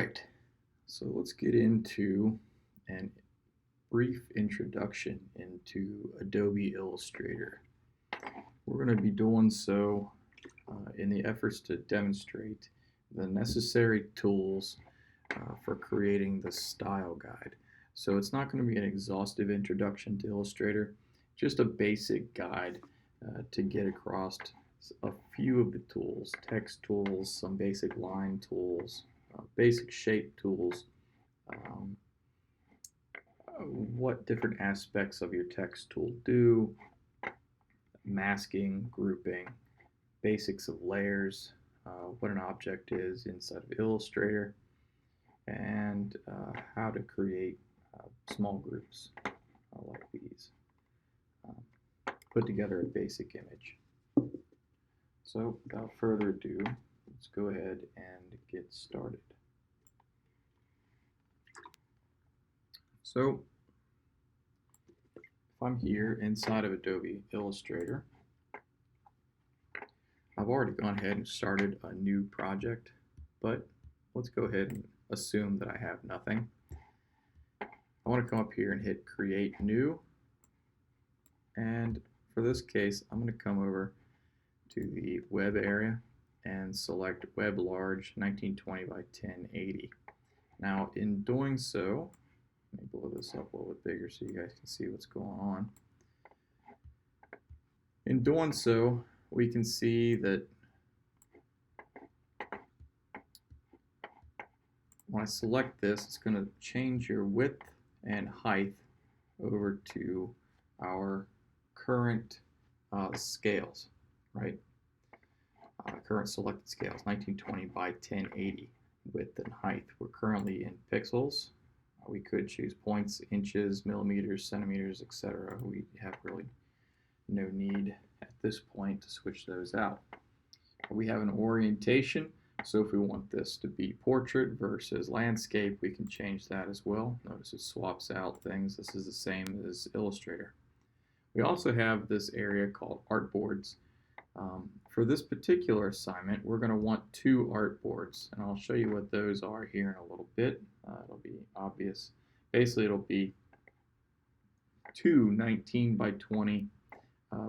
right, so let's get into a brief introduction into Adobe Illustrator. We're going to be doing so in the efforts to demonstrate the necessary tools for creating the style guide. So it's not going to be an exhaustive introduction to Illustrator, just a basic guide to get across a few of the tools, text tools, some basic line tools, basic shape tools, um, what different aspects of your text tool do, masking, grouping, basics of layers, what an object is inside of Illustrator, and how to create small groups like these. Put together a basic image. So without further ado, let's go ahead and get started. So if I'm here inside of Adobe Illustrator, I've already gone ahead and started a new project, but let's go ahead and assume that I have nothing. I want to come up here and hit Create New, and for this case, I'm going to come over to the Web area and select Web Large 1920 by 1080. Now, in doing so, let me blow this up a little bit bigger so you guys can see what's going on. In doing so, we can see that when I select this, it's going to change your width and height over to our current scales, right? Current selected scales, 1920 by 1080 width and height. We're currently in pixels. We could choose points, inches, millimeters, centimeters, etc. We have really no need at this point to switch those out. We have an orientation, so if we want this to be portrait versus landscape, we can change that as well. Notice it swaps out things. This is the same as Illustrator. We also have this area called artboards. For this particular assignment, we're going to want two artboards, and I'll show you what those are here in a little bit. It'll be obvious. Basically, it'll be two 19 by 20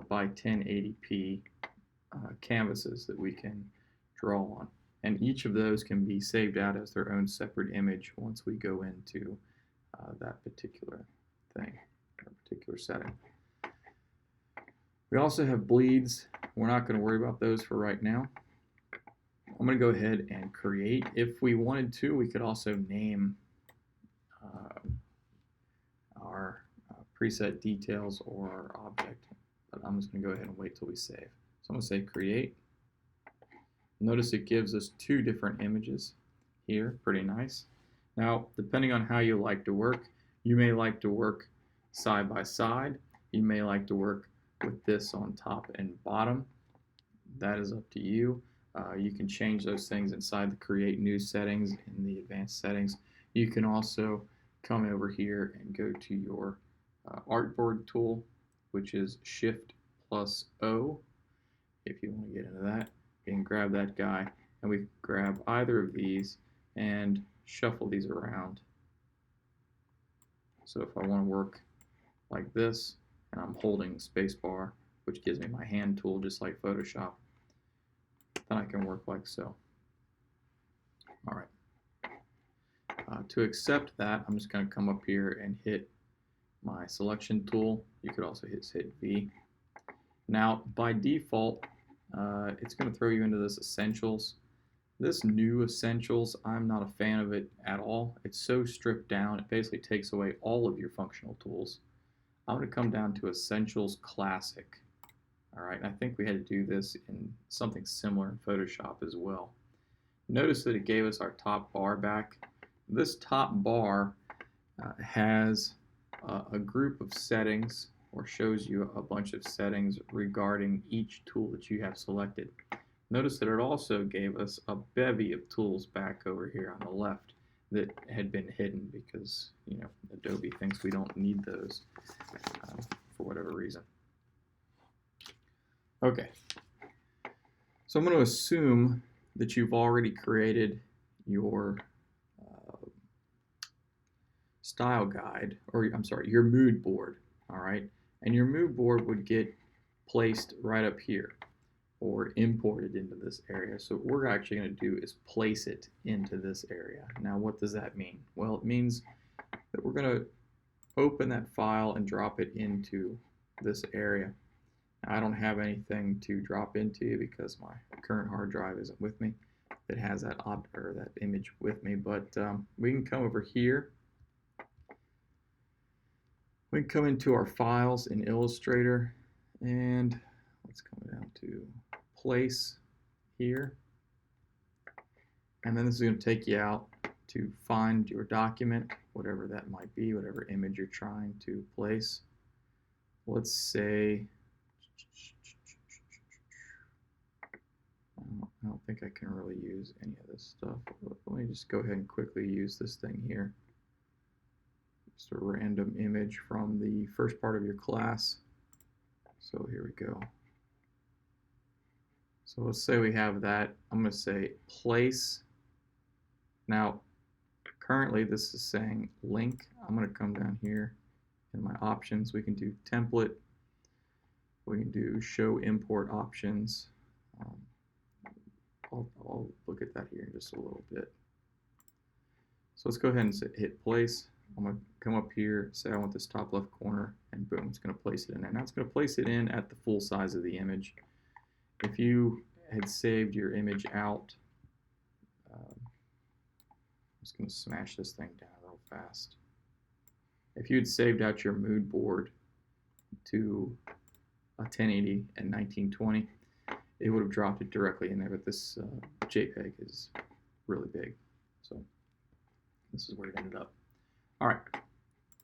by 1080p canvases that we can draw on. And each of those can be saved out as their own separate image once we go into that particular thing, or particular setting. We also have bleeds. We're not going to worry about those for right now. I'm going to go ahead and create. If we wanted to, we could also name our preset details or our object. But I'm just going to go ahead and wait till we save. So I'm going to say create. Notice it gives us two different images here. Pretty nice. Now, depending on how you like to work, you may like to work side by side. You may like to work with this on top and bottom. That is up to you. You can change those things inside the Create New settings in the advanced settings. You can also come over here and go to your artboard tool, which is Shift plus O. If you want to get into that, you can grab that guy, and we grab either of these and shuffle these around. So if I want to work like this, and I'm holding spacebar, which gives me my hand tool just like Photoshop, then I can work like so. All right. To accept that, I'm just going to come up here and hit my selection tool. You could also hit V. Now, by default, it's going to throw you into this Essentials. This new Essentials, I'm not a fan of it at all. It's so stripped down, it basically takes away all of your functional tools. I'm going to come down to Essentials Classic. All right, and I think we had to do this in something similar in Photoshop as well. Notice that it gave us our top bar back. This top bar has a group of settings, or shows you a bunch of settings regarding each tool that you have selected. Notice that it also gave us a bevy of tools back over here on the left that had been hidden because, you know, Adobe thinks we don't need those for whatever reason. Okay, so I'm going to assume that you've already created your style guide, or I'm sorry, your mood board, all right? And your mood board would get placed right up here or imported into this area. So what we're actually going to do is place it into this area. Now, what does that mean? Well, it means that we're going to open that file and drop it into this area. Now, I don't have anything to drop into because my current hard drive isn't with me that has that that image with me, but we can come over here. We can come into our files in Illustrator, and let's come down to place here, and then this is going to take you out to find your document, whatever that might be, whatever image you're trying to place. Let's say, I don't think I can really use any of this stuff. Let me just go ahead and quickly use this thing here. Just a random image from the first part of your class. So here we go. So let's say we have that. I'm going to say place. Now, currently this is saying link. I'm going to come down here in my options. We can do template. We can do show import options. I'll look at that here in just a little bit. So let's go ahead and hit place. I'm going to come up here, say I want this top left corner, and boom, it's going to place it in there. Now it's going to place it in at the full size of the image. If you had saved your image out, I'm just going to smash this thing down real fast. If you had saved out your mood board to a 1080 and 1920, it would have dropped it directly in there, but this JPEG is really big, so this is where it ended up. All right,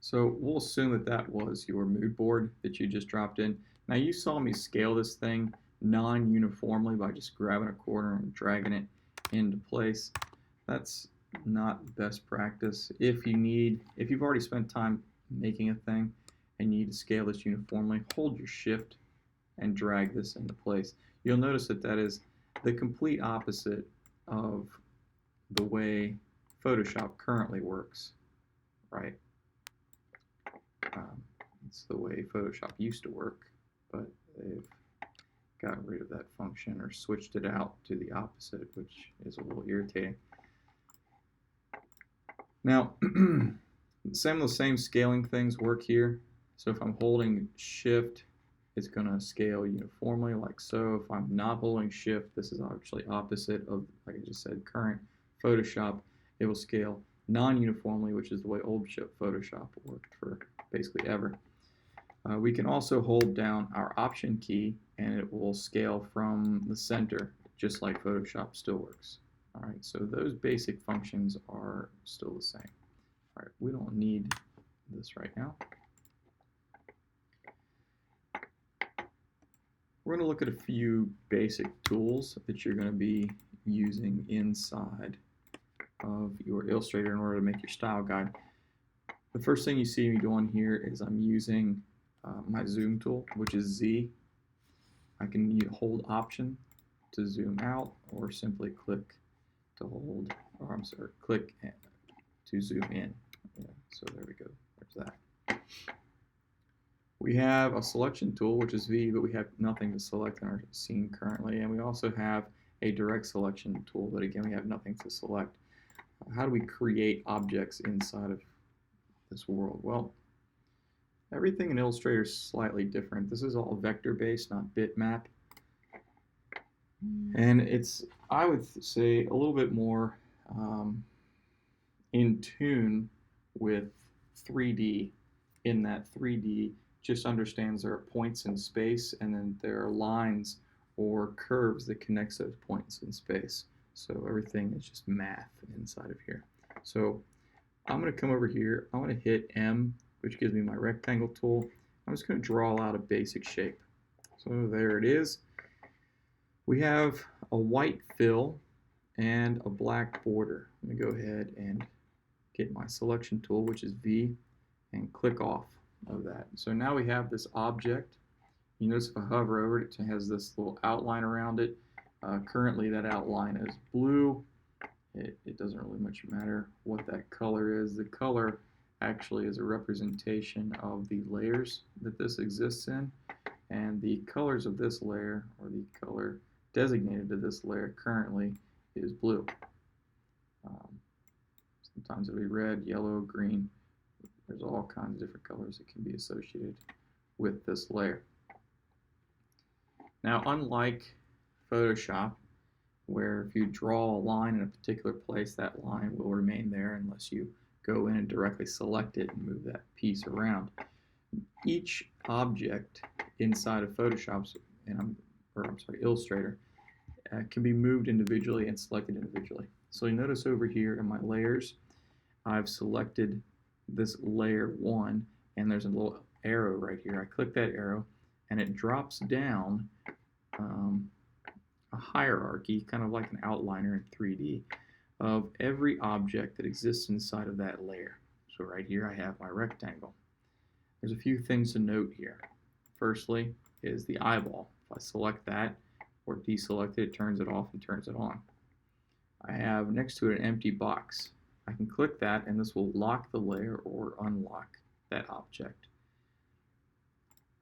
so we'll assume that that was your mood board that you just dropped in. Now you saw me scale this thing non-uniformly by just grabbing a corner and dragging it into place. That's not best practice. If you've already spent time making a thing and you need to scale this uniformly, hold your shift and drag this into place. You'll notice that that is the complete opposite of the way Photoshop currently works, right? It's the way Photoshop used to work, but they've gotten rid of that function or switched it out to the opposite, which is a little irritating. Now, some of the same scaling things work here. So if I'm holding shift, it's going to scale uniformly like so. If I'm not holding shift, this is actually opposite of, like I just said, current Photoshop. It will scale non-uniformly, which is the way old Photoshop worked for basically ever. We can also hold down our Option key, and it will scale from the center, just like Photoshop still works. All right, so those basic functions are still the same. All right, we don't need this right now. We're going to look at a few basic tools that you're going to be using inside of your Illustrator in order to make your style guide. The first thing you see me doing here is I'm using my zoom tool, which is Z. I can hold Option to zoom out, or simply click to hold, or I'm sorry, click to zoom in. Yeah, so there we go. There's that. We have a selection tool, which is V, but we have nothing to select in our scene currently. And we also have a direct selection tool, but again, we have nothing to select. How do we create objects inside of this world? Well, everything in Illustrator is slightly different. This is all vector-based, not bitmap. And it's, I would say, a little bit more in tune with 3D, in that 3D just understands there are points in space, and then there are lines or curves that connect those points in space. So everything is just math inside of here. So I'm going to come over here. I'm going to hit M, which gives me my rectangle tool. I'm just going to draw out a basic shape. So there it is. We have a white fill and a black border. I'm going to go ahead and get my selection tool, which is V, and click off of that. So now we have this object. You notice if I hover over it, it has this little outline around it. Currently that outline is blue. It doesn't really much matter what that color is. The color actually is a representation of the layers that this exists in, and the colors of this layer, or the color designated to this layer currently, is blue. Sometimes it'll be red, yellow, green. There's all kinds of different colors that can be associated with this layer. Now, unlike Photoshop, where if you draw a line in a particular place, that line will remain there unless you go in and directly select it and move that piece around. Each object inside of Photoshop's, Illustrator, can be moved individually and selected individually. So you notice over here in my layers, I've selected this layer 1, and there's a little arrow right here. I click that arrow, and it drops down a hierarchy, kind of like an outliner in 3D, of every object that exists inside of that layer. So right here I have my rectangle. There's a few things to note here. Firstly is the eyeball. If I select that or deselect it, it turns it off and turns it on. I have next to it an empty box. I can click that and this will lock the layer or unlock that object.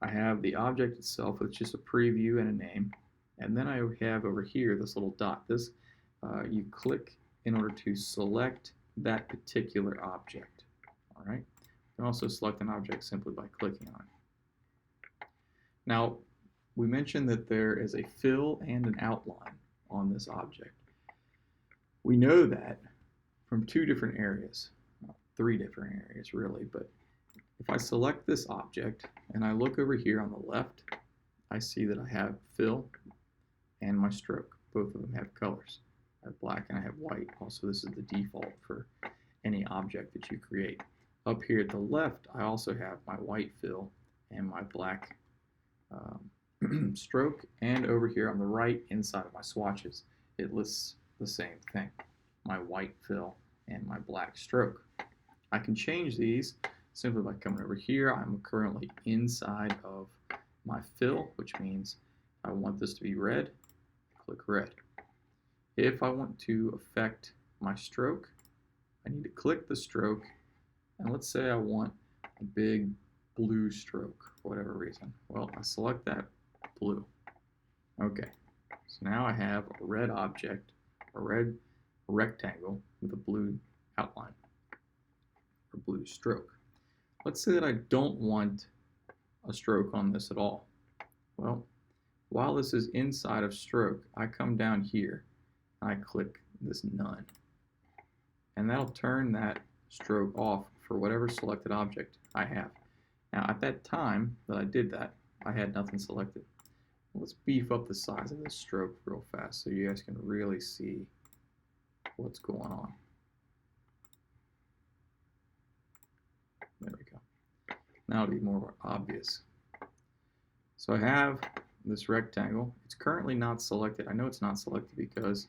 I have the object itself with just a preview and a name. And then I have over here this little dot. This you click in order to select that particular object. All right. You can also select an object simply by clicking on it. Now, we mentioned that there is a fill and an outline on this object. We know that from two different areas, well, three different areas really, but if I select this object and I look over here on the left, I see that I have fill and my stroke. Both of them have colors. I have black and I have white. Also, this is the default for any object that you create. Up here at the left, I also have my white fill and my black stroke. And over here on the right, inside of my swatches, it lists the same thing, my white fill and my black stroke. I can change these simply by coming over here. I'm currently inside of my fill, which means I want this to be red, click red. If I want to affect my stroke, I need to click the stroke, and let's say I want a big blue stroke for whatever reason. Well, I select that blue. Okay, so now I have a red object, a red rectangle with a blue outline, or blue stroke. Let's say that I don't want a stroke on this at all. Well, while this is inside of stroke, I come down here and I click this none. And that'll turn that stroke off for whatever selected object I have. Now, at that time that I did that, I had nothing selected. Let's beef up the size of this stroke real fast so you guys can really see what's going on. There we go. Now it'll be more obvious. So I have this rectangle. It's currently not selected. I know it's not selected because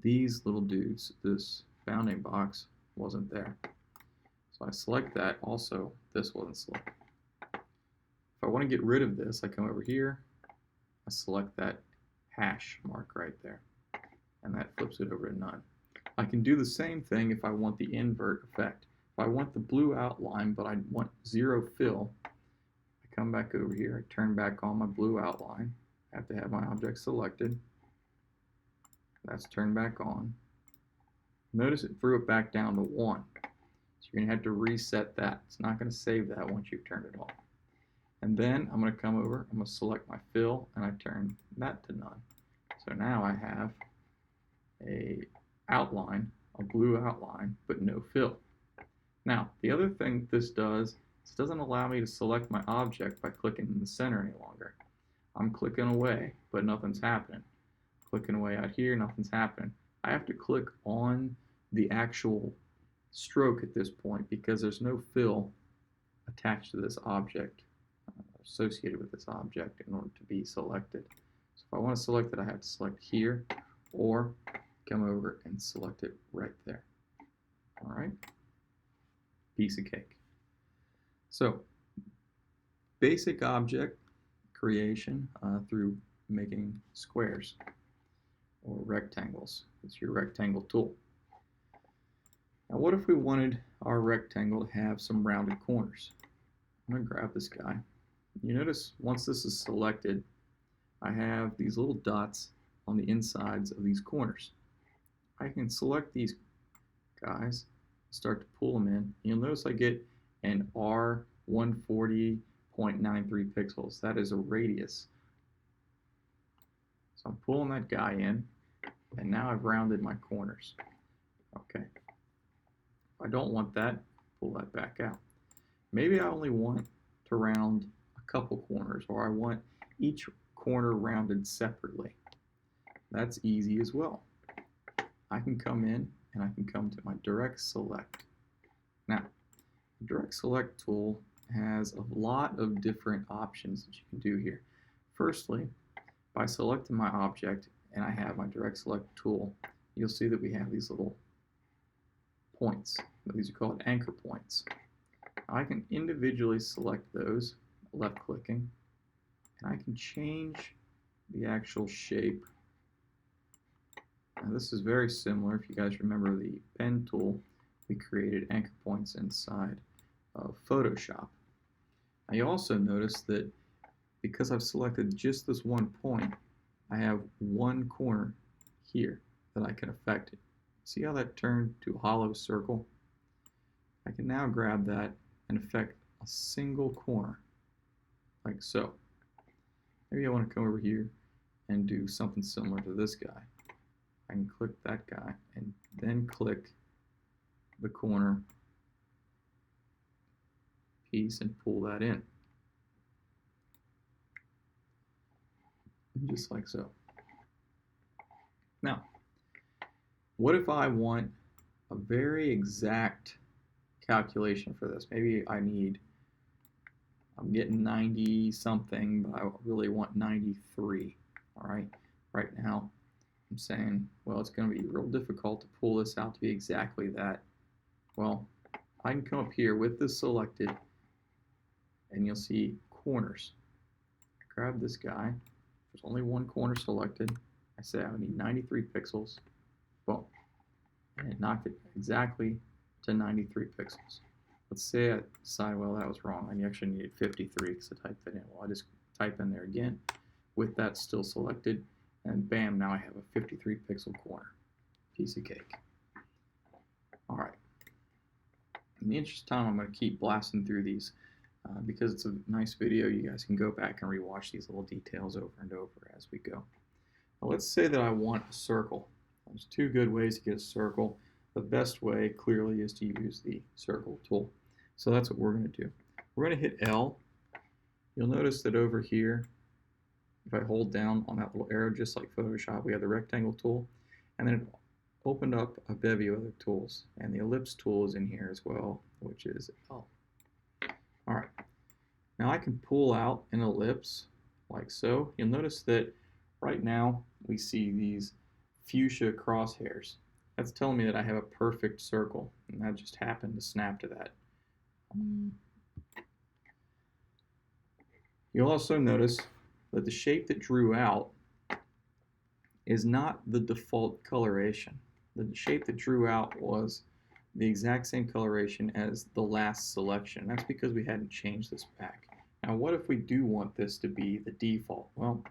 these little dudes, this bounding box, wasn't there. So I select that. Also, this wasn't selected. If I want to get rid of this, I come over here, I select that hash mark right there, and that flips it over to none. I can do the same thing if I want the invert effect. If I want the blue outline, but I want zero fill, I come back over here, I turn back on my blue outline. I have to have my object selected. That's turned back on. Notice it threw it back down to 1. So you're going to have to reset that. It's not going to save that once you've turned it off. And then I'm going to come over, I'm going to select my fill, and I turn that to none. So now I have a outline, a blue outline, but no fill. Now, the other thing this does is it doesn't allow me to select my object by clicking in the center any longer. I'm clicking away, but nothing's happening. Clicking away out here, nothing's happening. I have to click on the actual stroke at this point because there's no fill attached to this object, associated with this object in order to be selected. So if I want to select it, I have to select here or come over and select it right there. All right, piece of cake. So basic object creation through making squares or rectangles. It's your rectangle tool. Now what if we wanted our rectangle to have some rounded corners? I'm going to grab this guy. You notice once this is selected, I have these little dots on the insides of these corners. I can select these guys, start to pull them in. You'll notice I get an R140.93 pixels. That is a radius. So I'm pulling that guy in, and now I've rounded my corners. Okay. If I don't want that, pull that back out. Maybe I only want to round a couple corners, or I want each corner rounded separately. That's easy as well. I can come in and I can come to my direct select. Now, the direct select tool has a lot of different options that you can do here. Firstly, by selecting my object and I have my direct select tool, you'll see that we have these little points. These are called anchor points. I can individually select those, left clicking, and I can change the actual shape. Now this is very similar. If you guys remember the pen tool, we created anchor points inside of Photoshop. Now you also notice that because I've selected just this one point, I have one corner here that I can affect it. See how that turned to a hollow circle? I can now grab that and affect a single corner, like so. Maybe I want to come over here and do something similar to this guy. I can click that guy and then click the corner piece and pull that in. Just like so. Now, what if I want a very exact calculation for this? Maybe I'm getting 90 something, but I really want 93. All right. Right now, I'm saying, well, it's going to be real difficult to pull this out to be exactly that. Well, I can come up here with this selected, and you'll see corners. I grab this guy. There's only one corner selected. I say I need 93 pixels. Boom. And it knocked it exactly to 93 pixels. Let's say I decide, well, that was wrong. I actually needed 53 because I typed that in. Well, I just type in there again with that still selected, and bam, now I have a 53 pixel corner. Piece of cake. All right. In the interest of time, I'm going to keep blasting through these because it's a nice video. You guys can go back and rewatch these little details over and over as we go. Now, let's say that I want a circle. There's two good ways to get a circle. The best way, clearly, is to use the circle tool. So that's what we're going to do. We're going to hit L. You'll notice that over here, if I hold down on that little arrow, just like Photoshop, we have the rectangle tool, and then it opened up a bevy of other tools. And the ellipse tool is in here as well, which is L. All right. Now I can pull out an ellipse like so. You'll notice that right now we see these fuchsia crosshairs. That's telling me that I have a perfect circle, and that just happened to snap to that. You'll also notice that the shape that drew out is not the default coloration. The shape that drew out was the exact same coloration as the last selection. That's because we hadn't changed this back. Now what if we do want this to be the default? Well,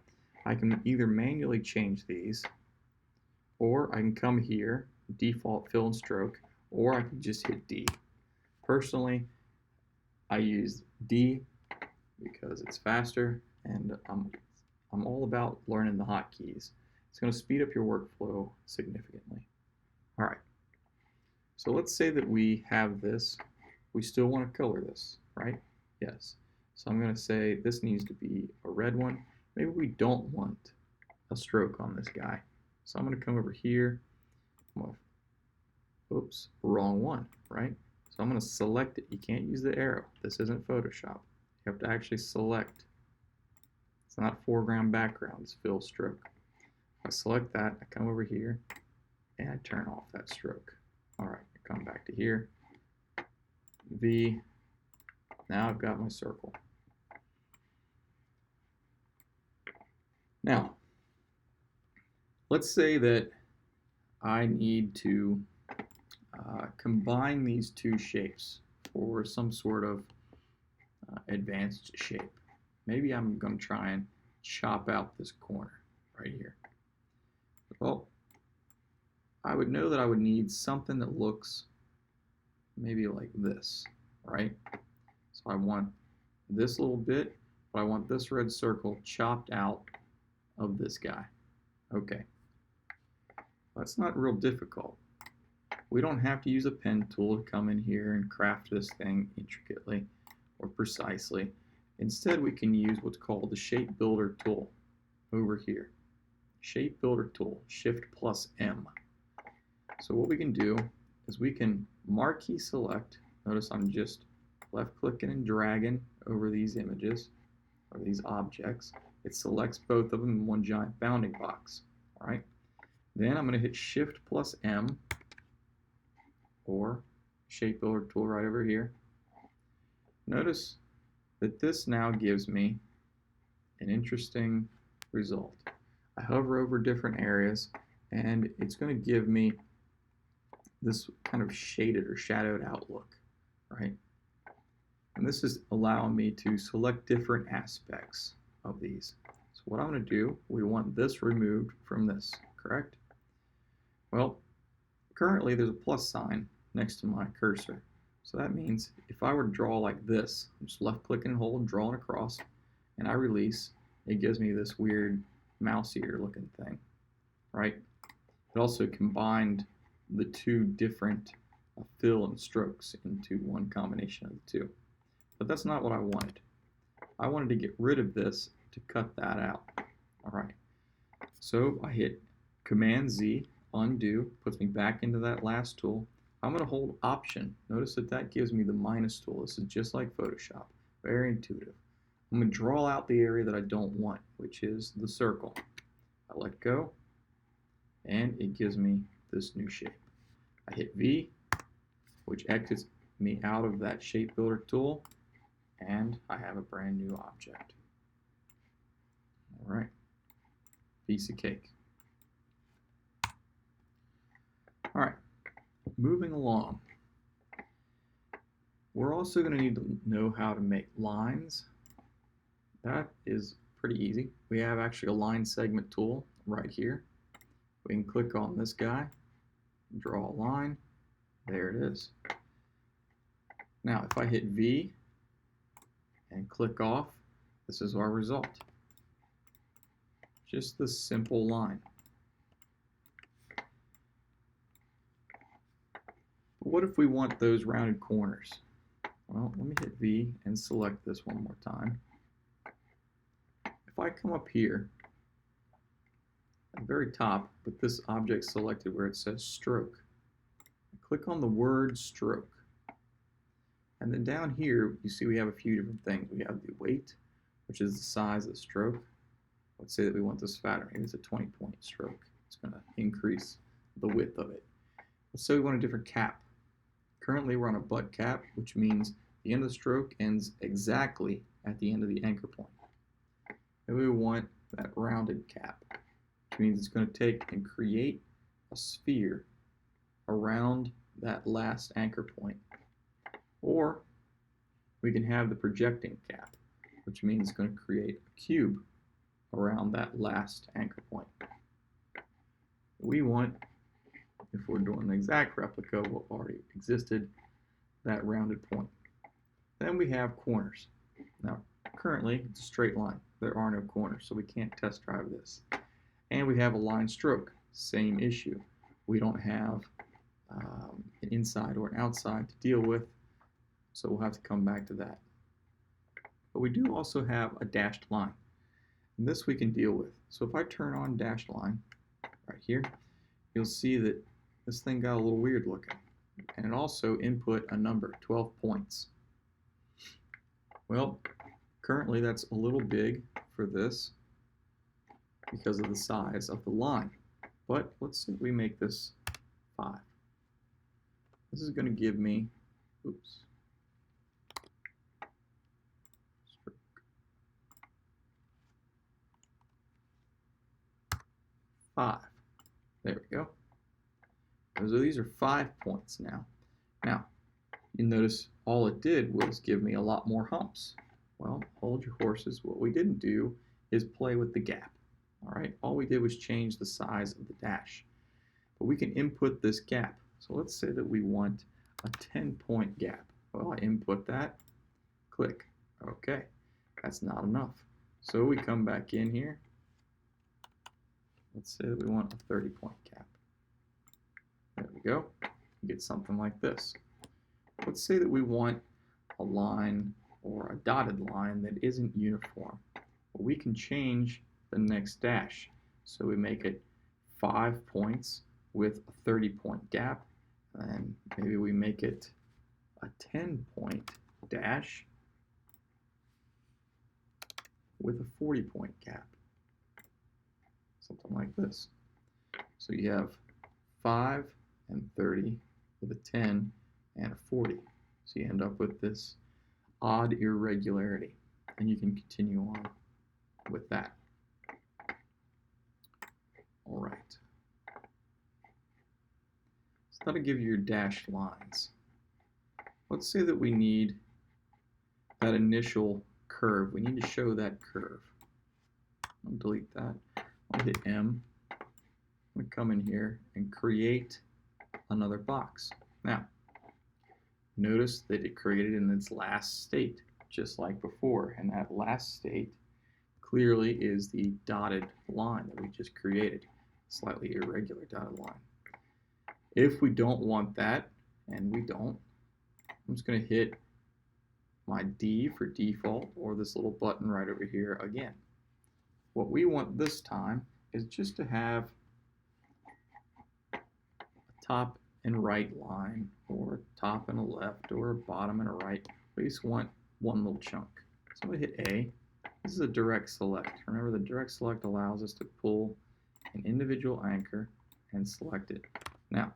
I can either manually change these, or I can come here, default fill and stroke, or I can just hit D. Personally, I use D because it's faster, and I'm all about learning the hotkeys. It's going to speed up your workflow significantly. All right. So let's say that we have this. We still want to color this, right? Yes. So I'm going to say this needs to be a red one. Maybe we don't want a stroke on this guy. So I'm going to come over here. Oops, wrong one, right? So I'm going to select it. You can't use the arrow. This isn't Photoshop. You have to actually select. It's not foreground, background. It's fill stroke. I select that. I come over here, and I turn off that stroke. All right, I come back to here. V. Now I've got my circle. Now, let's say that I need to combine these two shapes for some sort of advanced shape. Maybe I'm going to try and chop out this corner right here. Well, I would know that I would need something that looks maybe like this, right? So I want this little bit, but I want this red circle chopped out of this guy. Okay, that's not real difficult. We don't have to use a pen tool to come in here and craft this thing intricately or precisely. Instead, we can use what's called the Shape Builder tool over here. Shape Builder tool, Shift plus M. So what we can do is we can marquee select. Notice I'm just left clicking and dragging over these images or these objects. It selects both of them in one giant bounding box. All right. Then I'm going to hit Shift plus M, or Shape Builder tool right over here. Notice that this now gives me an interesting result. I hover over different areas and it's going to give me this kind of shaded or shadowed outlook, right? And this is allowing me to select different aspects of these. So what I'm going to do, we want this removed from this, correct? Well, currently there's a plus sign next to my cursor. So that means if I were to draw like this, I'm just left clicking and hold, drawing across, and I release, it gives me this weird mouse ear looking thing, right? It also combined the two different fill and strokes into one combination of the two. But that's not what I wanted. I wanted to get rid of this to cut that out. All right. So I hit Command Z, undo, puts me back into that last tool. I'm going to hold Option. Notice that that gives me the minus tool. This is just like Photoshop. Very intuitive. I'm going to draw out the area that I don't want, which is the circle. I let go, and it gives me this new shape. I hit V, which exits me out of that Shape Builder tool, and I have a brand new object. All right, piece of cake. All right, moving along. We're also going to need to know how to make lines. That is pretty easy. We have actually a line segment tool right here. We can click on this guy, draw a line. There it is. Now, if I hit V and click off, this is our result. Just this simple line. But what if we want those rounded corners? Well, let me hit V and select this one more time. If I come up here, at the very top, with this object selected where it says stroke, click on the word stroke. And then down here, you see we have a few different things. We have the weight, which is the size of the stroke. Let's say that we want this fatter. Maybe it's a 20-point stroke. It's going to increase the width of it. Let's say we want a different cap. Currently, we're on a butt cap, which means the end of the stroke ends exactly at the end of the anchor point. And we want that rounded cap, which means it's going to take and create a sphere around that last anchor point. Or we can have the projecting cap, which means it's going to create a cube around that last anchor point. We want, if we're doing an exact replica of what already existed, that rounded point. Then we have corners. Now, currently, it's a straight line. There are no corners, so we can't test drive this. And we have a line stroke. Same issue. We don't have an inside or an outside to deal with, so we'll have to come back to that. But we do also have a dashed line, and this we can deal with. So if I turn on dashed line right here, you'll see that this thing got a little weird looking, and it also input a number, 12 points. Well, currently that's a little big for this because of the size of the line, but let's see if we make this 5. This is going to give me, oops, 5. There we go. So these are 5 points now. Now, you notice all it did was give me a lot more humps. Well, hold your horses. What we didn't do is play with the gap. All right, all we did was change the size of the dash. But we can input this gap. So let's say that we want a 10-point gap. Well, I input that, click. Okay, that's not enough. So we come back in here. Let's say that we want a 30-point gap. There we go. You get something like this. Let's say that we want a line or a dotted line that isn't uniform. Well, we can change the next dash. So we make it 5 points with a 30-point gap, and maybe we make it a 10-point dash with a 40-point gap. Something like this. So you have 5 and 30 with a 10 and a 40. So you end up with this odd irregularity, and you can continue on with that. All right. So that'll give you your dashed lines. Let's say that we need that initial curve. We need to show that curve. I'll delete that. I'll hit M. I'm going to come in here and create another box. Now, notice that it created in its last state, just like before. And that last state clearly is the dotted line that we just created, slightly irregular dotted line. If we don't want that, and we don't, I'm just going to hit my D for default, or this little button right over here again. What we want this time is just to have a top and right line, or a top and a left, or a bottom and a right. We just want one little chunk. So I'm going to hit A. This is a direct select. Remember, the direct select allows us to pull an individual anchor and select it. Now,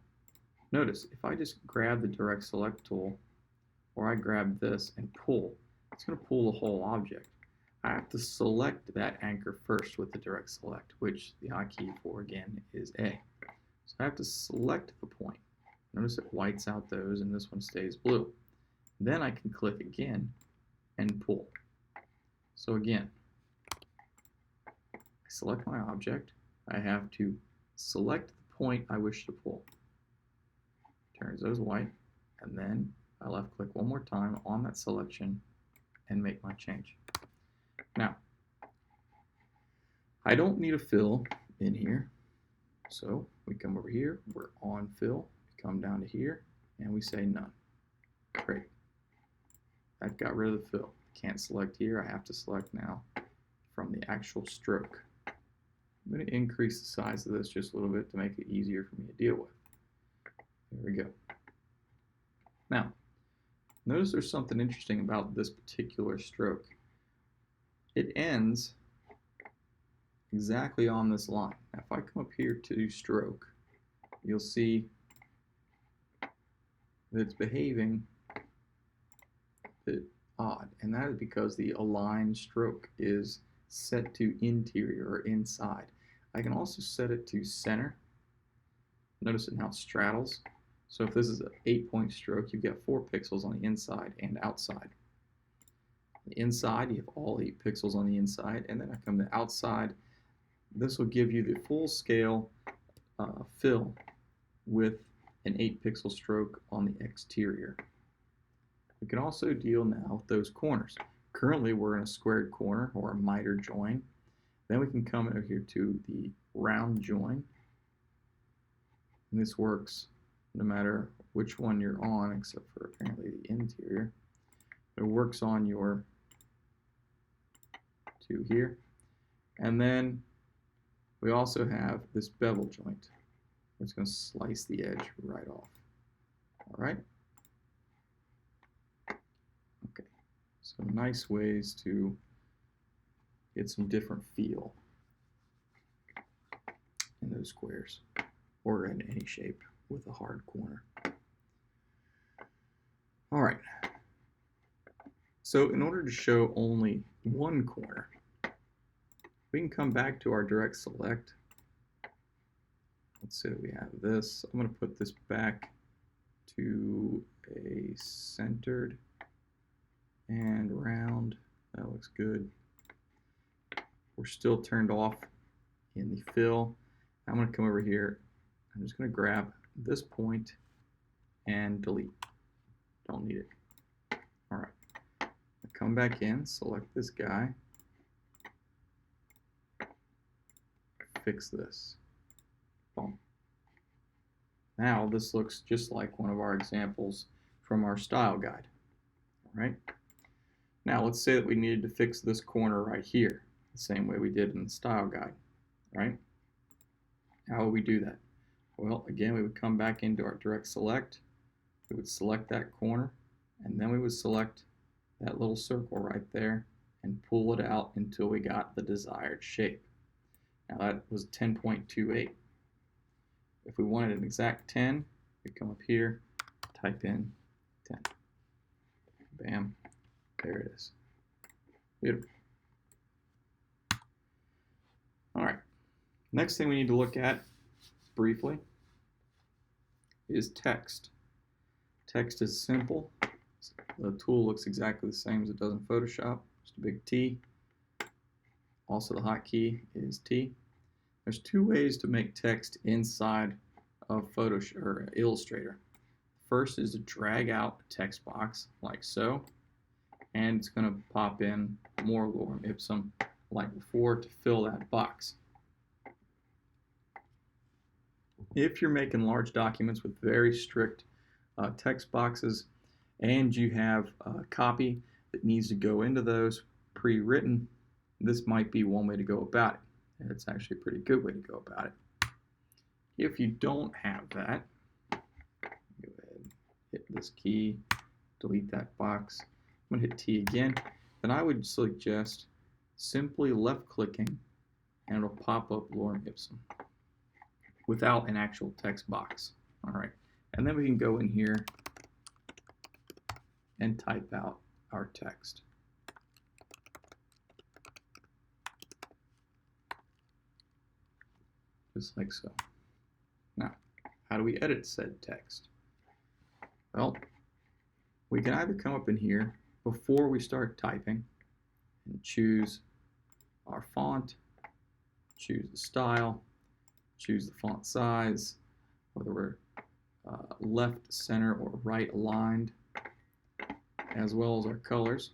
notice if I just grab the direct select tool, or I grab this and pull, it's going to pull the whole object. I have to select that anchor first with the direct select, which the hotkey for, again, is A. So I have to select the point. Notice it whites out those, and this one stays blue. Then I can click again and pull. So again, I select my object. I have to select the point I wish to pull. Turns those white, and then I left click one more time on that selection and make my change. Now, I don't need a fill in here, so we come over here, we're on fill, we come down to here, and we say none. Great. That got rid of the fill. Can't select here, I have to select now from the actual stroke. I'm going to increase the size of this just a little bit to make it easier for me to deal with. There we go. Now, notice there's something interesting about this particular stroke. It ends exactly on this line. Now, if I come up here to stroke, you'll see that it's behaving a bit odd, and that is because the align stroke is set to interior or inside. I can also set it to center. Notice it now straddles. So if this is an 8-point stroke, you get 4 pixels on the inside and outside. The inside, you have all 8 pixels on the inside, and then I come to the outside. This will give you the full scale fill with an 8-pixel stroke on the exterior. We can also deal now with those corners. Currently we're in a squared corner or a miter join. Then we can come over here to the round join. And this works no matter which one you're on, except for apparently the interior. It works on your 2 here. And then we also have this bevel joint. It's going to slice the edge right off. All right. Okay. So nice ways to get some different feel in those squares, or in any shape with a hard corner. All right. So in order to show only one corner, we can come back to our direct select let's say that we have this. I'm going to put this back to a centered and round. That looks good. We're still turned off in the fill. I'm going to come over here. I'm just going to grab this point and delete. Don't need it. All right. Come back in, select this guy, fix this. Boom. Now this looks just like one of our examples from our style guide. All right. Now let's say that we needed to fix this corner right here, the same way we did in the style guide. Right? How would we do that? Well, again, we would come back into our direct select. We would select that corner, and then we would select that little circle right there and pull it out until we got the desired shape. Now that was 10.28. If we wanted an exact 10, we come up here, type in 10. Bam, there it is. Beautiful. All right, next thing we need to look at briefly is text. Text is simple. The tool looks exactly the same as it does in Photoshop, just a big T. Also the hotkey is T. There's two ways to make text inside of Photoshop or Illustrator. First is to drag out a text box like so, and it's going to pop in more lorem ipsum like before to fill that box. If you're making large documents with very strict text boxes and you have a copy that needs to go into those pre-written, this might be one way to go about it. And it's actually a pretty good way to go about it. If you don't have that, go ahead, hit this key, delete that box. I'm going to hit T again. Then I would suggest simply left-clicking and it'll pop up lorem ipsum without an actual text box. All right, and then we can go in here and type out our text. Just like so. Now, how do we edit said text? Well, we can either come up in here before we start typing and choose our font, choose the style, choose the font size, whether we're left, center, or right aligned, as well as our colors.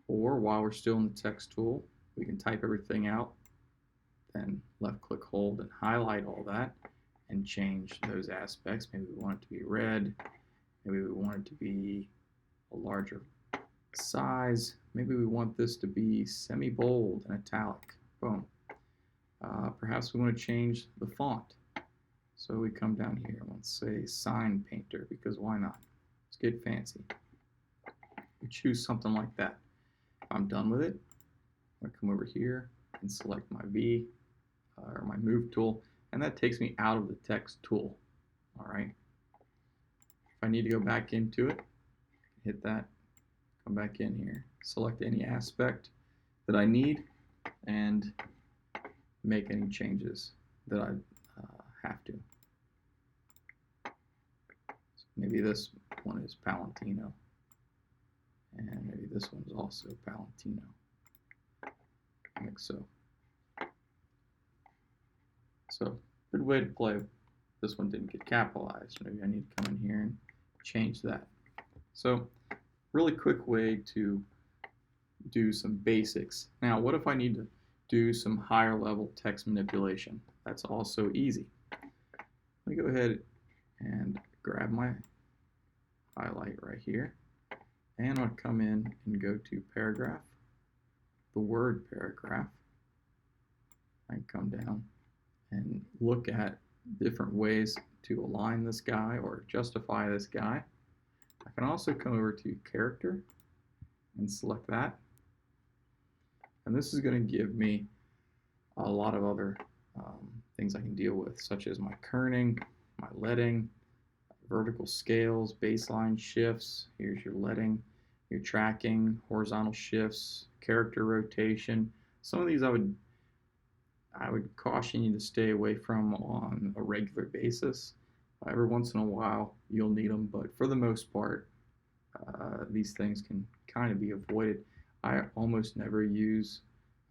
Or while we're still in the text tool, we can type everything out, then left click, hold, and highlight all that and change those aspects. Maybe we want it to be red, maybe we want it to be a larger size, maybe we want this to be semi-bold and italic. Boom. Perhaps we want to change the font. So we come down here and let's say Sign Painter, because why not? Let's get fancy. We choose something like that. If I'm done with it, I'm going to come over here and select my V or my Move tool, and that takes me out of the text tool. All right. If I need to go back into it, hit that, come back in here, select any aspect that I need, and make any changes that I have to. So maybe this one is Palantino, and maybe this one's also Palantino, like so. So, good way to play. This one didn't get capitalized. Maybe I need to come in here and change that. So, really quick way to do some basics. Now, what if I need to do some higher level text manipulation? That's also easy. Let me go ahead and grab my highlight right here, and I'll come in and go to paragraph, the word paragraph. I can come down and look at different ways to align this guy or justify this guy. I can also come over to character and select that. And this is going to give me a lot of other things I can deal with, such as my kerning, my leading, vertical scales, baseline shifts. Here's your leading, your tracking, horizontal shifts, character rotation. Some of these I would I would caution you to stay away from on a regular basis. Every once in a while, you'll need them, but for the most part, these things can kind of be avoided. I almost never use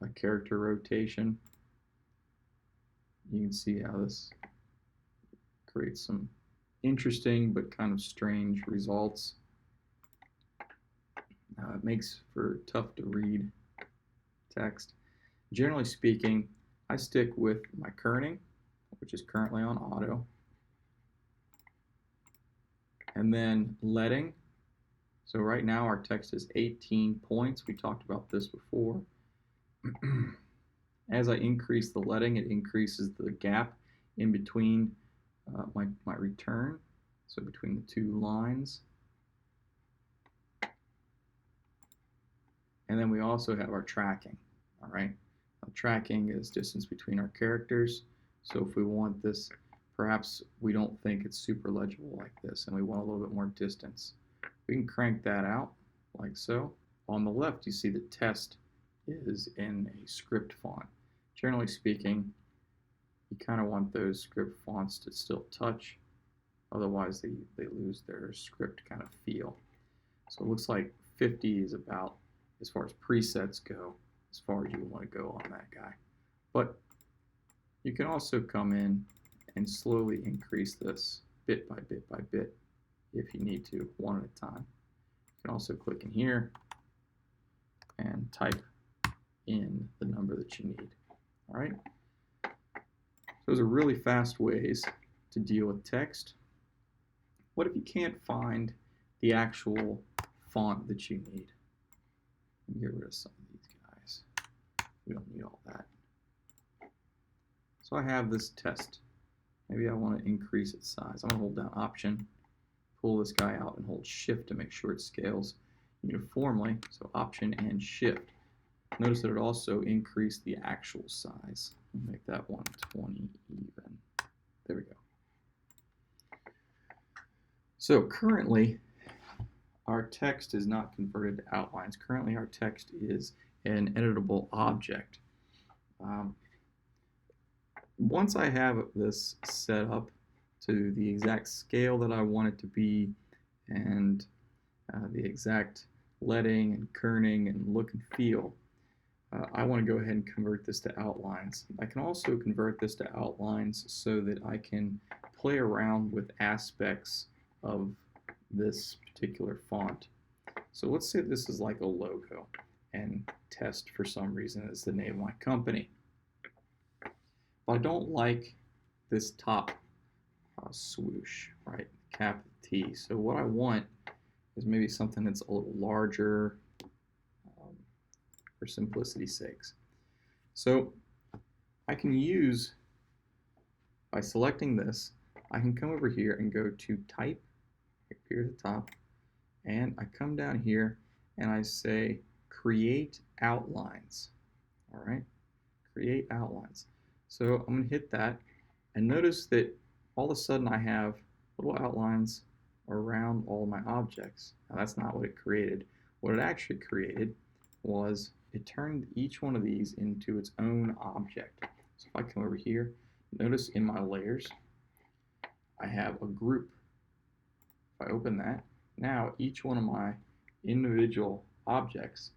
a character rotation. You can see how this creates some interesting but kind of strange results. It makes for tough to read text. Generally speaking, I stick with my kerning, which is currently on auto, and then leading. So right now our text is 18 points. We talked about this before. As I increase the leading, it increases the gap in between my return, so between the two lines. And then we also have our tracking, all right? Tracking is distance between our characters. So if we want this, perhaps we don't think it's super legible like this, and we want a little bit more distance. We can crank that out like so. On the left, you see the test is in a script font. Generally speaking, you kind of want those script fonts to still touch, otherwise they lose their script kind of feel. So it looks like 50 is about, as far as presets go, as far as you want to go on that guy. But you can also come in and slowly increase this bit by bit by bit if you need to, one at a time. You can also click in here and type in the number that you need. All right. Those are really fast ways to deal with text. What if you can't find the actual font that you need? Get rid of some of these guys. We don't need all that. So I have this test. Maybe I want to increase its size. I'm going to hold down Option, pull this guy out, and hold Shift to make sure it scales uniformly. So Option and Shift. Notice that it also increased the actual size. Make that 120 even. There we go. So currently, our text is not converted to outlines. Currently, our text is an editable object. Once I have this set up to the exact scale that I want it to be, and the exact leading and kerning and look and feel, I want to go ahead and convert this to outlines. I can also convert this to outlines so that I can play around with aspects of this particular font. So let's say this is like a logo, and test for some reason is the name of my company. But I don't like this top swoosh, right? Capital T. So what I want is maybe something that's a little larger, for simplicity's sakes. So I can use, by selecting this, I can come over here and go to Type, here at the top, and I come down here and I say Create Outlines. All right, Create Outlines. So I'm going to hit that, and notice that all of a sudden I have little outlines around all my objects. Now that's not what it created. What it actually created was it turned each one of these into its own object. So if I come over here, notice in my layers, I have a group. If I open that, now each one of my individual objects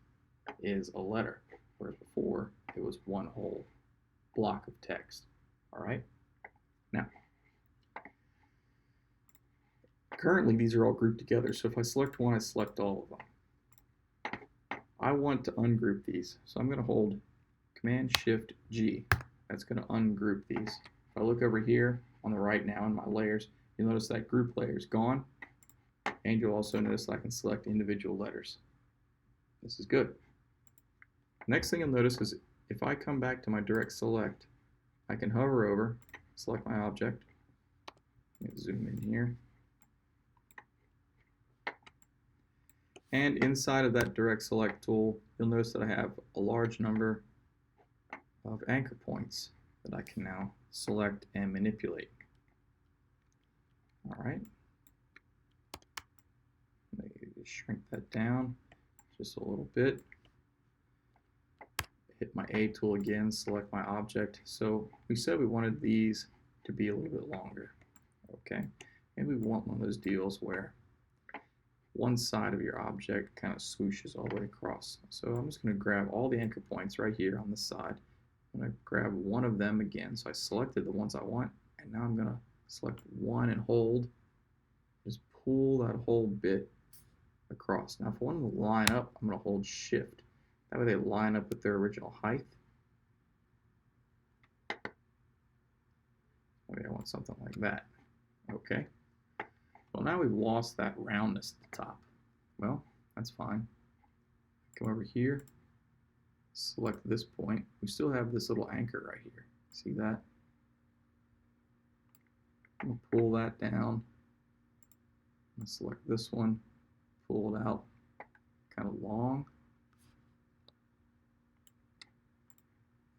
is a letter, whereas before it was one whole block of text. All right. Now, currently these are all grouped together. So if I select one, I select all of them. I want to ungroup these, so I'm going to hold Command-Shift-G. That's going to ungroup these. If I look over here on the right now in my layers, you'll notice that group layer is gone, and you'll also notice that I can select individual letters. This is good. Next thing you'll notice is if I come back to my direct select, I can hover over, select my object, zoom in here, and inside of that direct select tool, you'll notice that I have a large number of anchor points that I can now select and manipulate. All right. Maybe shrink that down just a little bit. hit my A tool again, select my object. So we said we wanted these to be a little bit longer. Okay, maybe we want one of those deals where one side of your object kind of swooshes all the way across. So I'm just going to grab all the anchor points right here on this side. I'm going to grab one of them again. So I selected the ones I want, and now I'm going to select one and hold. Just pull that whole bit across. Now if I want them to line up, I'm going to hold shift. That way they line up with their original height. Maybe I want something like that. Okay. Well, now we've lost that roundness at the top. Well, that's fine. Come over here, select this point. We still have this little anchor right here. See that? I'm going to pull that down. Select this one, pull it out, kind of long,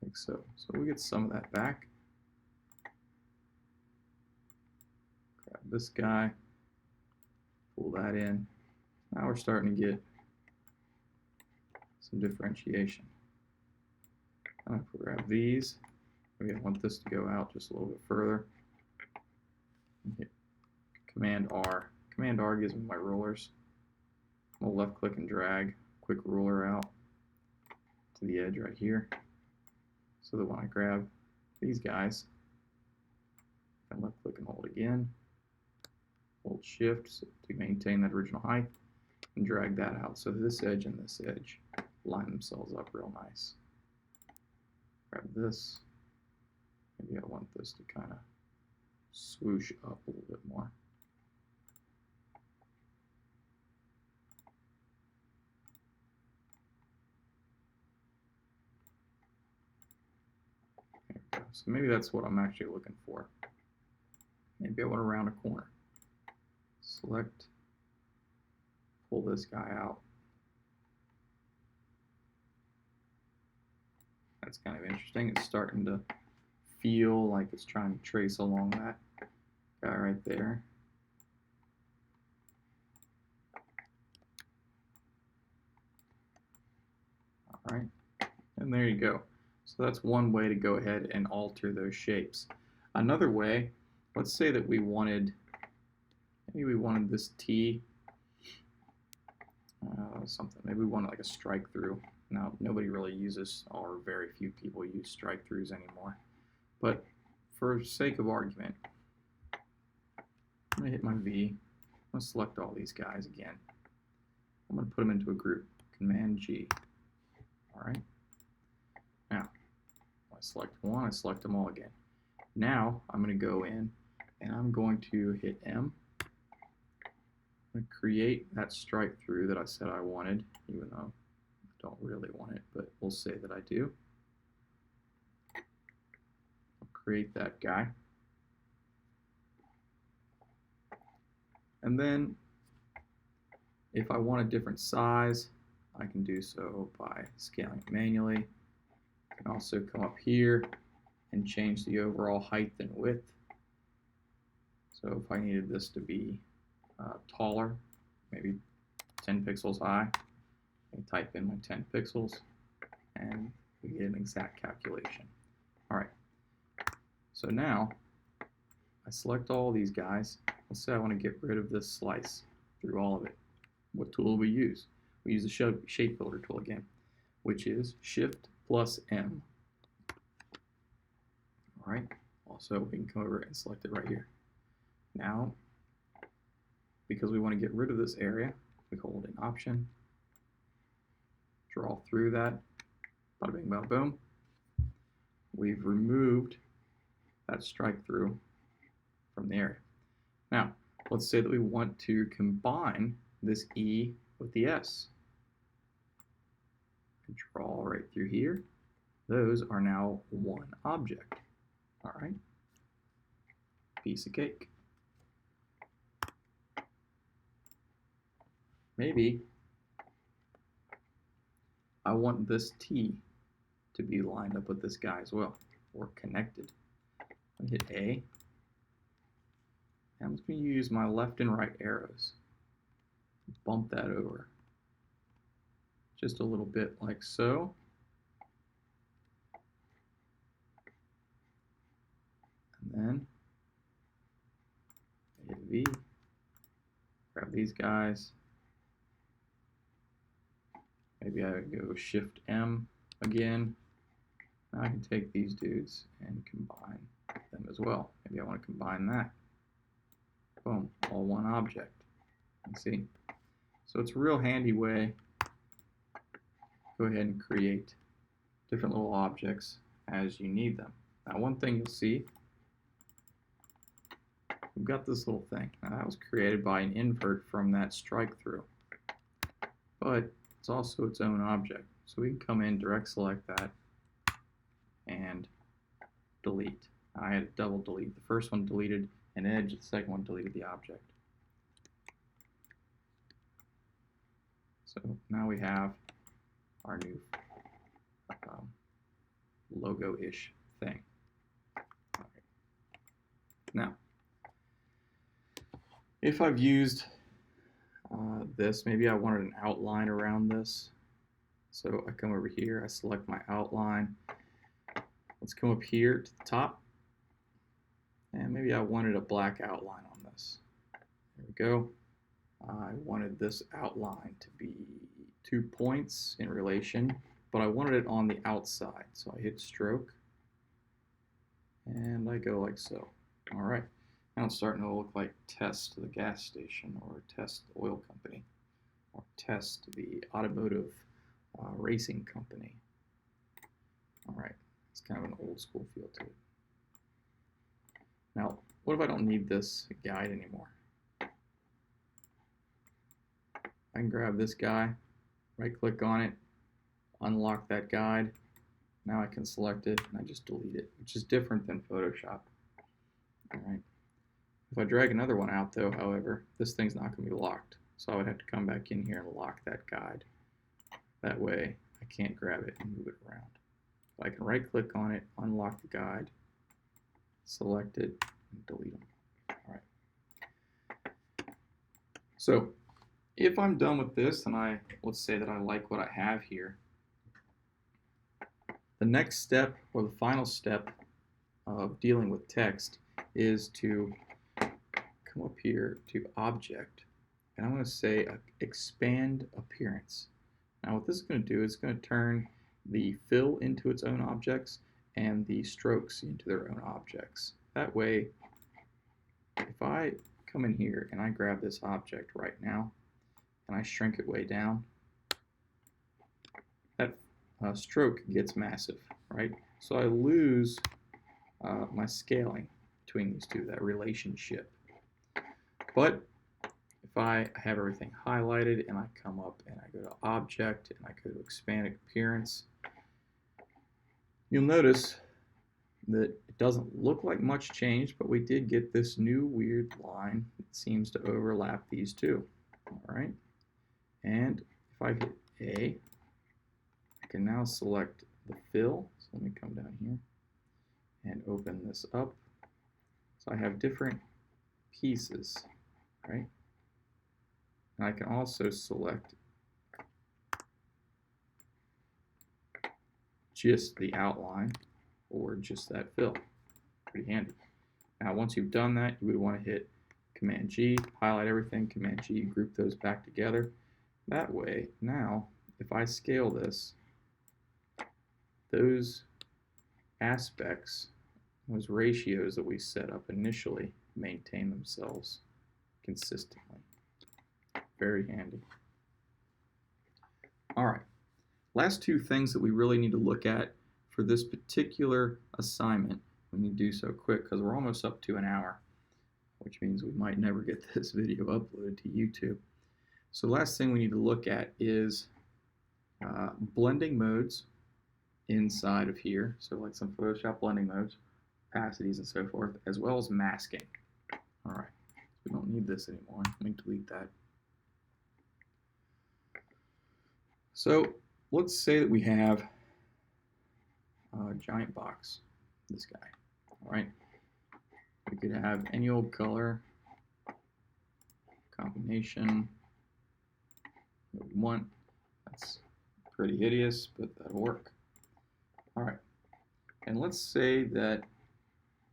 like so. So we get some of that back. Grab this guy, pull that in. Now we're starting to get some differentiation. I'm going to grab these. Maybe I want this to go out just a little bit further. Hit Command R. Command R gives me my rulers. I'm going to left click and drag quick ruler out to the edge right here. So that when I grab these guys, I can left click and hold again. Hold shift to maintain that original height and drag that out. So this edge and this edge line themselves up real nice. Grab this. Maybe I want this to kind of swoosh up a little bit more. So maybe that's what I'm actually looking for. Maybe I want to round a corner. Select, pull this guy out. That's kind of interesting. It's starting to feel like it's trying to trace along that guy right there. All right, and there you go. So that's one way to go ahead and alter those shapes. Another way, let's say that we wanted, maybe we wanted this T, something, maybe we wanted like a strike through. Now, nobody really uses, or very few people use strike throughs anymore. But for sake of argument, I'm going to hit my V. I'm going to select all these guys again. I'm going to put them into a group. Command G. All right. Now, I select one, I select them all again. Now, I'm going to go in and I'm going to hit M. I'm going to create that strike through that I said I wanted, even though I don't really want it, but we'll say that I do. I'll create that guy. And then, if I want a different size, I can do so by scaling it manually. I can also come up here and change the overall height and width. So if I needed this to be taller, maybe 10 pixels high, I type in my 10 pixels and we get an exact calculation. All right, so now I select all these guys. Let's say I want to get rid of this slice through all of it. What tool do we use? We use the shape builder tool again, which is Shift plus M. All right, also we can come over and select it right here. Now, because we want to get rid of this area, we hold an Option, draw through that, bada bing, bada boom. We've removed that strike through from the area. Now, let's say that we want to combine this E with the S. Draw right through here. Those are now one object. All right, piece of cake. Maybe I want this T to be lined up with this guy as well, or connected. I hit A. I'm just going to use my left and right arrows. Bump that over just a little bit like so. And then hit V, grab these guys. Maybe I would go Shift M again. Now I can take these dudes and combine them as well. Maybe I want to combine that. Boom, all one object. You see? So it's a real handy way. Go ahead and create different little objects as you need them. Now one thing you'll see, we've got this little thing. Now that was created by an invert from that strike through. But it's also its own object. So we can come in, direct select that, and delete. I had a double delete. The first one deleted an edge, the second one deleted the object. So now we have our new logo-ish thing. Right. Now, if I've used this, maybe I wanted an outline around this. So I come over here, I select my outline. Let's come up here to the top. And maybe I wanted a black outline on this. There we go. I wanted this outline to be 2 points in relation, but I wanted it on the outside. So I hit stroke, and I go like so. All right. Now it's starting to look like Test the gas station, or Test the oil company, or Test the automotive racing company. All right. It's kind of an old school feel to it. Now, what if I don't need this guide anymore? I can grab this guy, right-click on it, unlock that guide. Now I can select it, and I just delete it, which is different than Photoshop. All right. If I drag another one out, though, however, this thing's not going to be locked. So I would have to come back in here and lock that guide. That way, I can't grab it and move it around. I can right-click on it, unlock the guide, select it, and delete them. All right. So if I'm done with this, and let's say that I like what I have here, the next step, or the final step of dealing with text, is to come up here to Object, and I'm going to say Expand Appearance. Now what this is going to do is going to turn the fill into its own objects and the strokes into their own objects. That way, if I come in here and I grab this object right now and I shrink it way down, that stroke gets massive, right? So I lose my scaling between these two, that relationship. But if I have everything highlighted and I come up and I go to Object and I go to Expand Appearance, you'll notice that it doesn't look like much change, but we did get this new weird line that seems to overlap these two. All right. And if I hit A, I can now select the fill. So let me come down here and open this up. So I have different pieces, right? And I can also select just the outline or just that fill. Pretty handy. Now once you've done that, you would want to hit Command G, highlight everything, Command G, group those back together. That way, now, if I scale this, those aspects, those ratios that we set up initially, maintain themselves consistently. Very handy. All right, last two things that we really need to look at for this particular assignment. We need to do so quick because we're almost up to an hour, which means we might never get this video uploaded to YouTube. So the last thing we need to look at is blending modes inside of here. So like some Photoshop blending modes, opacities and so forth, as well as masking. All right, we don't need this anymore. Let me delete that. So let's say that we have a giant box, this guy. All right, we could have any old color combination that we want. That's pretty hideous, but that'll work. All right, and let's say that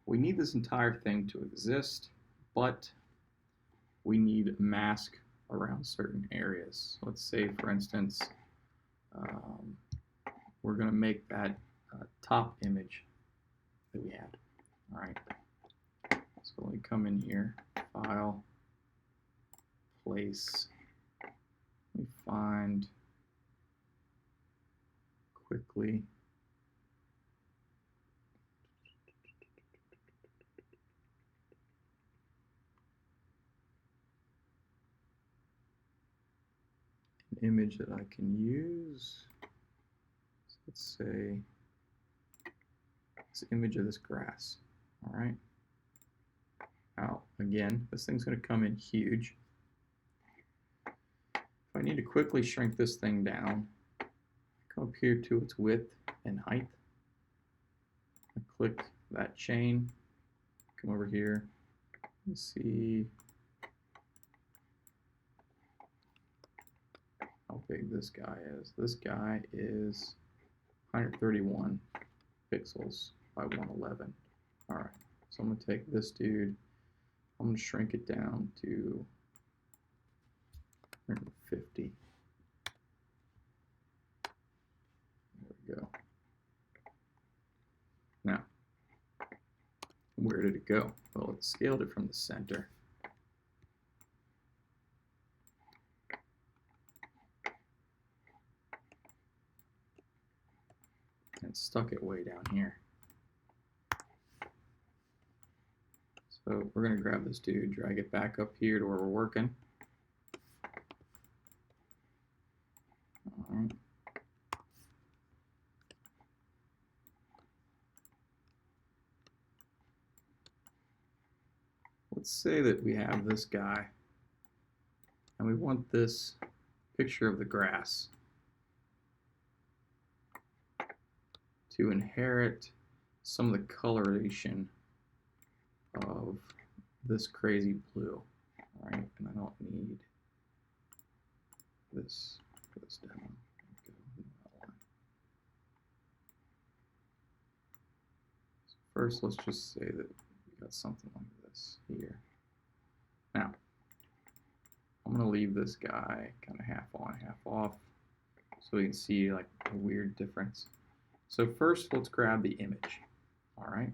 We need this entire thing to exist, but we need mask around certain areas. Let's say, for instance, um, we're going to make that top image that we had. All right. So let me come in here, File, Place. Let me find quickly. An image that I can use. So let's say this image of this grass. All right. Now, again, this thing's going to come in huge. If I need to quickly shrink this thing down, come up here to its width and height. I click that chain, come over here, and see how big this guy is. This guy is 131 pixels by 111. All right, so I'm going to take this dude, I'm going to shrink it down to 150. There we go. Now, where did it go? Well, it scaled it from the center. And stuck it way down here. So we're going to grab this dude, drag it back up here to where we're working. All right. Let's say that we have this guy and we want this picture of the grass to inherit some of the coloration of this crazy blue. All right, and I don't need this for this demo. So first, let's just say that we got something like this here. Now, I'm going to leave this guy kind of half on, half off, so we can see like a weird difference. So first, let's grab the image. All right.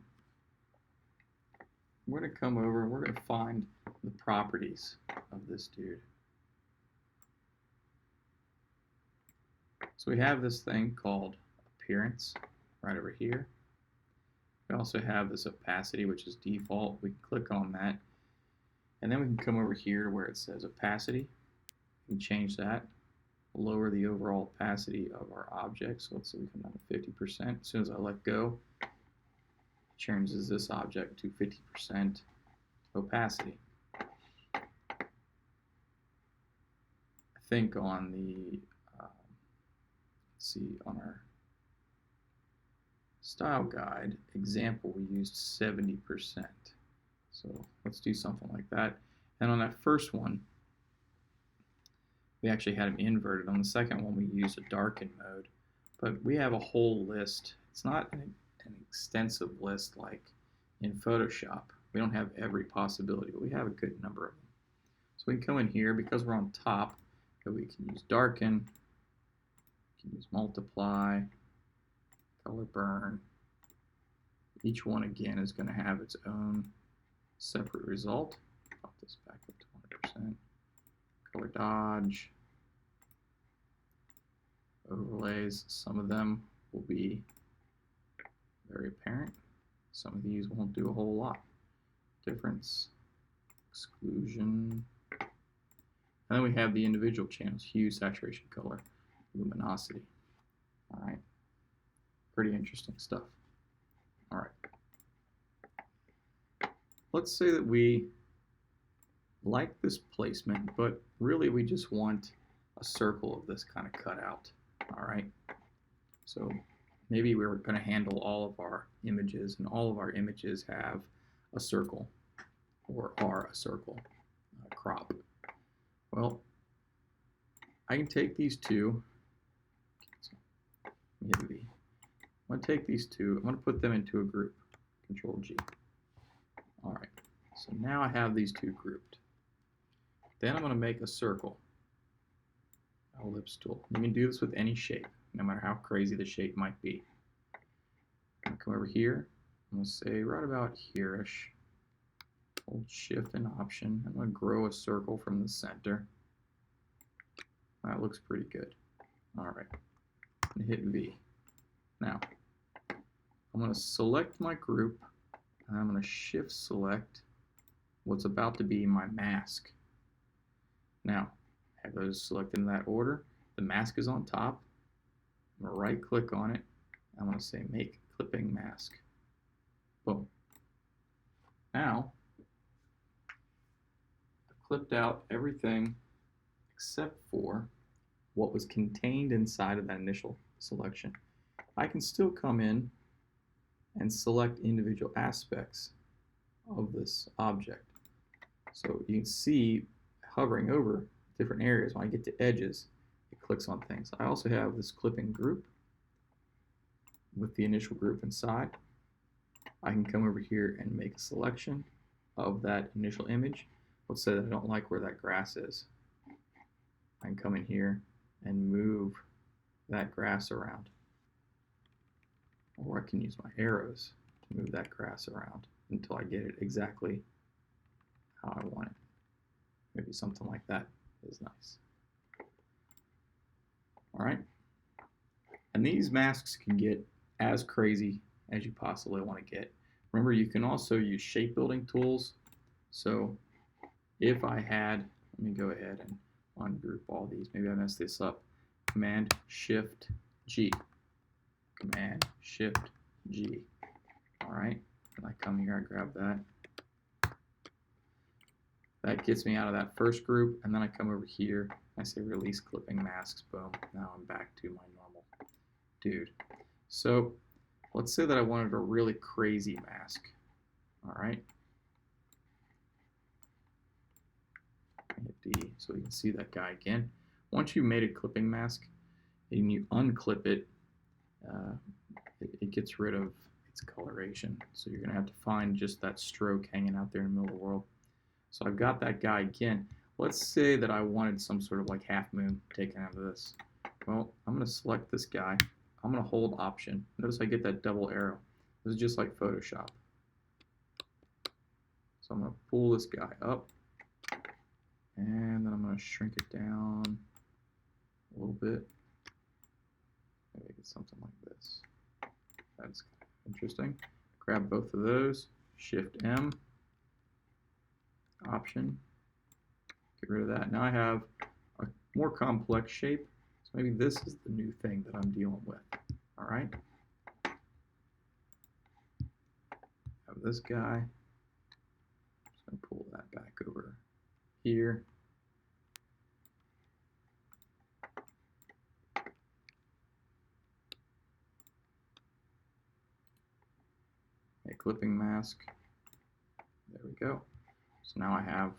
We're going to come over and we're going to find the properties of this dude. So we have this thing called appearance right over here. We also have this opacity, which is default. We can click on that. And then we can come over here to where it says opacity. We can change that. Lower the overall opacity of our object. So let's say we come down to 50%. As soon as I let go, it changes this object to 50% opacity. I think on the, let's see, on our style guide example, we used 70%. So let's do something like that. And on that first one, we actually had them inverted. On the second one, we used a darken mode. But we have a whole list. It's not an extensive list like in Photoshop. We don't have every possibility, but we have a good number of them. So we can come in here, because we're on top, that we can use darken, we can use multiply, color burn. Each one, again, is going to have its own separate result. Pop this back up to 100%. Color dodge, overlays, some of them will be very apparent. Some of these won't do a whole lot. Difference, exclusion, and then we have the individual channels: hue, saturation, color, luminosity. All right, pretty interesting stuff. All right, let's say that we like this placement, but really we just want a circle of this kind of cut out. All right, so maybe we're going to handle all of our images, and all of our images have a circle or are a circle crop. Well, I can take these two. I'm going to take these two. I'm going to put them into a group. Control G. All right, so now I have these two grouped. Then I'm going to make a circle, ellipse tool. You can do this with any shape, no matter how crazy the shape might be. I'm going to come over here. I'm going to say right about here-ish. Hold Shift and Option. I'm going to grow a circle from the center. That looks pretty good. All right, I'm going to hit V. Now, I'm going to select my group, and I'm going to Shift select what's about to be my mask. Now, I have those selected in that order. The mask is on top. I'm going to right click on it. I'm going to say Make Clipping Mask. Boom. Now, I've clipped out everything except for what was contained inside of that initial selection. I can still come in and select individual aspects of this object. So you can see hovering over different areas. When I get to edges, it clicks on things. I also have this clipping group with the initial group inside. I can come over here and make a selection of that initial image. Let's say that I don't like where that grass is. I can come in here and move that grass around. Or I can use my arrows to move that grass around until I get it exactly how I want it. Maybe something like that is nice. All right. And these masks can get as crazy as you possibly want to get. Remember, you can also use shape building tools. So if I had, let me go ahead and ungroup all these. Maybe I messed this up. Command Shift G. Command Shift G. All right. And I come here, I grab that. That gets me out of that first group, and then I come over here, I say Release Clipping Masks, boom. Now I'm back to my normal dude. So let's say that I wanted a really crazy mask. All right. Hit D so you can see that guy again. Once you made a clipping mask and you unclip it, it gets rid of its coloration. So you're going to have to find just that stroke hanging out there in the middle of the world. So I've got that guy again. Let's say that I wanted some sort of like half moon taken out of this. Well, I'm going to select this guy. I'm going to hold Option. Notice I get that double arrow. This is just like Photoshop. So I'm going to pull this guy up. And then I'm going to shrink it down a little bit. Maybe get something like this. That's interesting. Grab both of those. Shift M. Option. Get rid of that. Now I have a more complex shape. So maybe this is the new thing that I'm dealing with. All right. Have this guy. Just going to pull that back over here. A clipping mask. There we go. So now I have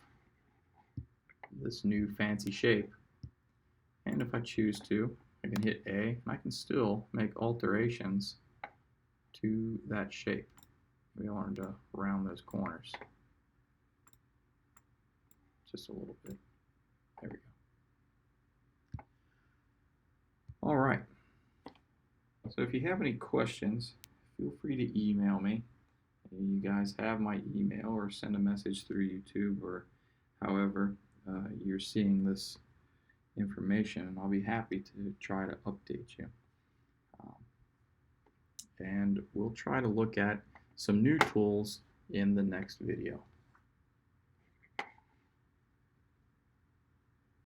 this new fancy shape. And if I choose to, I can hit A, and I can still make alterations to that shape. Maybe I wanted to round those corners. Just a little bit. There we go. All right. So if you have any questions, feel free to email me. You guys have my email, or send a message through YouTube, or however you're seeing this information, and I'll be happy to try to update you. And we'll try to look at some new tools in the next video.